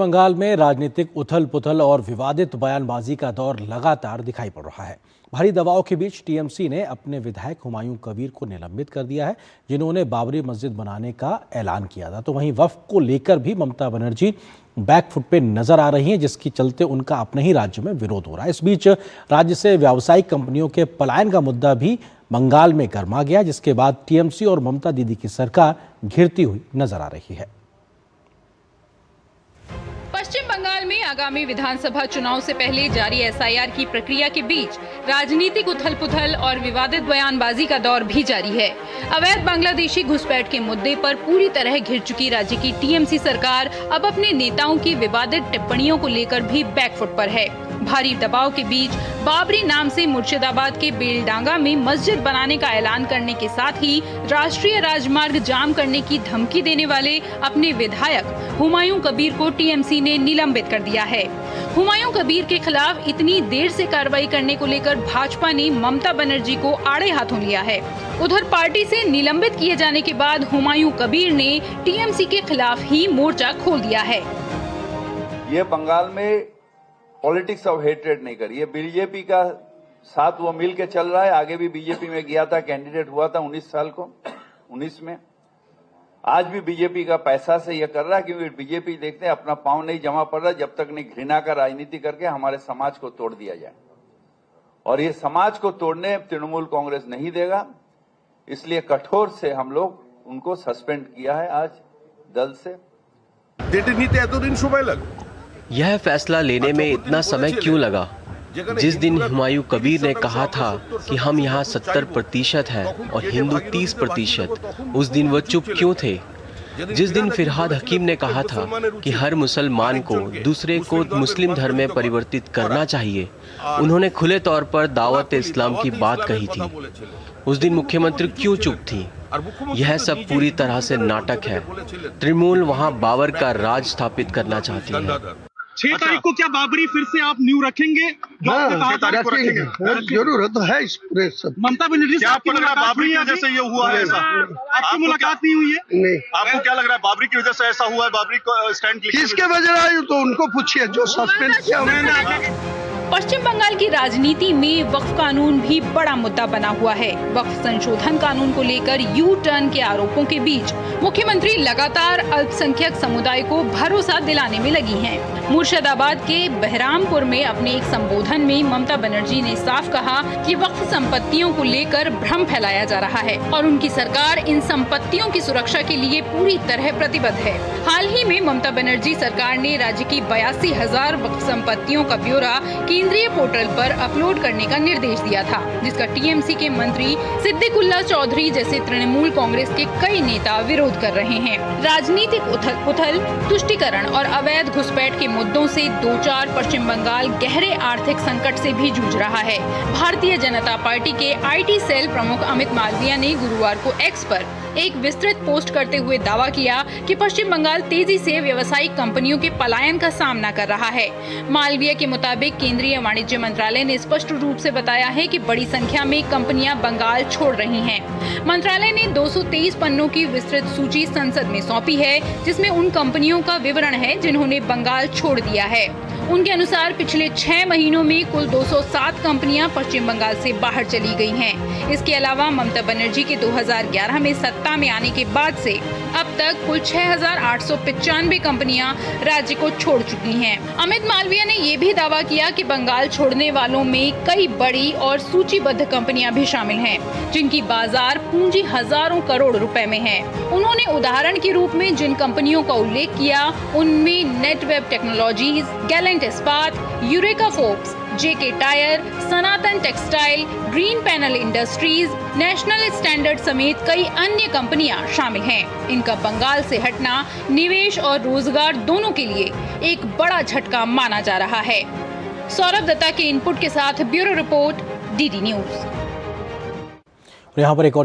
बंगाल में राजनीतिक उथल पुथल और विवादित बयानबाजी का दौर लगातार दिखाई पड़ रहा है। भारी दबाव के बीच टीएमसी ने अपने विधायक हुमायूं कबीर को निलंबित कर दिया है, जिन्होंने बाबरी मस्जिद बनाने का ऐलान किया था। तो वहीं वक्फ को लेकर भी ममता बनर्जी बैकफुट पे नजर आ रही हैं, जिसके चलते उनका अपने ही राज्य में विरोध हो रहा है। इस बीच राज्य से व्यावसायिक कंपनियों के पलायन का मुद्दा भी बंगाल में गर्मा गया, जिसके बाद टीएमसी और ममता दीदी की सरकार घिरती हुई नजर आ रही है। पश्चिम बंगाल में आगामी विधानसभा चुनाव से पहले जारी एसआईआर की प्रक्रिया के बीच राजनीतिक उथल-पुथल और विवादित बयानबाजी का दौर भी जारी है। अवैध बांग्लादेशी घुसपैठ के मुद्दे पर पूरी तरह घिर चुकी राज्य की टीएमसी सरकार अब अपने नेताओं की विवादित टिप्पणियों को लेकर भी बैकफुट पर है। भारी दबाव के बीच बाबरी नाम से मुर्शिदाबाद के बेलडांगा में मस्जिद बनाने का ऐलान करने के साथ ही राष्ट्रीय राजमार्ग जाम करने की धमकी देने वाले अपने विधायक हुमायूं कबीर को टीएमसी ने निलंबित कर दिया है। हुमायूं कबीर के खिलाफ इतनी देर से कार्रवाई करने को लेकर भाजपा ने ममता बनर्जी को आड़े हाथों लिया है। उधर पार्टी से निलंबित किए जाने के बाद हुमायूं कबीर ने टीएमसी के खिलाफ ही मोर्चा खोल दिया है। ये बंगाल में पॉलिटिक्स ऑफ हेट्रेड नहीं करी, ये बीजेपी का साथ वो मिल के चल रहा है। आगे भी बीजेपी में गया था, कैंडिडेट हुआ था 19 में। आज भी बीजेपी का पैसा से ये कर रहा है, क्योंकि बीजेपी देखते हैं अपना पांव नहीं जमा पड़ रहा जब तक नहीं घृणा का राजनीति करके हमारे समाज को तोड़ दिया जाए। और ये समाज को तोड़ने तृणमूल कांग्रेस नहीं देगा, इसलिए कठोर से हम लोग उनको सस्पेंड किया है आज दल से। यह फैसला लेने में इतना समय क्यों लगा? जिस दिन हुमायूं कबीर ने कहा था कि हम यहाँ 70% हैं और हिंदू 30%, उस दिन वो चुप क्यों थे? जिस दिन फिरहाद हकीम ने कहा था कि हर मुसलमान को दूसरे को मुस्लिम धर्म में परिवर्तित करना चाहिए, उन्होंने खुले तौर पर दावत इस्लाम की बात कही थी। उस दिन मुख्यमंत्री क्यों चुप थी? यह सब पूरी तरह से नाटक है। तृणमूल वहाँ बाबर का राज स्थापित करना चाहती है। 6 तारीख को क्या बाबरी फिर से आप न्यू रखेंगे? रखेंगे, जरूरत है इस पूरे सब। ममता बनर्जी से आपकी मुलाकात बाबरी की वजह से ये हुआ है ऐसा? आपकी मुलाकात नहीं हुई है? नहीं। आपको क्या लग रहा है बाबरी की वजह से ऐसा हुआ है? बाबरी को स्टैंड किसके वजह आई तो उनको पूछिए, जो सस्पेंड किया। पश्चिम बंगाल की राजनीति में वक्फ कानून भी बड़ा मुद्दा बना हुआ है। वक्फ संशोधन कानून को लेकर यू टर्न के आरोपों के बीच मुख्यमंत्री लगातार अल्पसंख्यक समुदाय को भरोसा दिलाने में लगी हैं। मुर्शिदाबाद के बहरामपुर में अपने एक संबोधन में ममता बनर्जी ने साफ कहा कि वक्फ संपत्तियों को लेकर भ्रम फैलाया जा रहा है और उनकी सरकार इन संपत्तियों की सुरक्षा के लिए पूरी तरह प्रतिबद्ध है। हाल ही में ममता बनर्जी सरकार ने राज्य की 82,000 वक्फ संपत्तियों का ब्यौरा केंद्रीय पोर्टल पर अपलोड करने का निर्देश दिया था, जिसका टीएमसी के मंत्री सिद्दीकुल्ला चौधरी जैसे तृणमूल कांग्रेस के कई नेता विरोध कर रहे हैं। राजनीतिक उथल-पुथल, तुष्टीकरण और अवैध घुसपैठ के मुद्दों से दो चार पश्चिम बंगाल गहरे आर्थिक संकट से भी जूझ रहा है। भारतीय जनता पार्टी के आईटी सेल प्रमुख अमित मालविया ने गुरुवार को एक्स पर एक विस्तृत पोस्ट करते हुए दावा किया कि पश्चिम बंगाल तेजी से व्यावसायिक कंपनियों के पलायन का सामना कर रहा है। मालवीय के मुताबिक केंद्रीय वाणिज्य मंत्रालय ने स्पष्ट रूप से बताया है कि बड़ी संख्या में कंपनियां बंगाल छोड़ रही हैं। मंत्रालय ने 223 पन्नों की विस्तृत सूची संसद में सौंपी है, जिसमें उन कंपनियों का विवरण है जिन्होंने बंगाल छोड़ दिया है। उनके अनुसार पिछले 6 महीनों में कुल 207 कंपनियां पश्चिम बंगाल से बाहर चली गई हैं। इसके अलावा ममता बनर्जी के 2011 में सत्ता में आने के बाद से अब तक कुल 6,895 कंपनियां राज्य को छोड़ चुकी हैं। अमित मालविया ने ये भी दावा किया कि बंगाल छोड़ने वालों में कई बड़ी और सूचीबद्ध कंपनियां भी शामिल हैं, जिनकी बाजार पूंजी हजारों करोड़ रुपए में है। उन्होंने उदाहरण के रूप में जिन कंपनियों का उल्लेख किया, उनमें Netweb Technologies, Gallant Ispat, Eureka Forbes, JK Tyre, Sanatan Textile, Green Panel Industries, National Standard समेत कई अन्य कंपनियां शामिल हैं। इनका बंगाल से हटना निवेश और रोजगार दोनों के लिए एक बड़ा झटका माना जा रहा है। सौरभ दत्ता के इनपुट के साथ ब्यूरो रिपोर्ट, डीडी न्यूज। यहाँ पर एक और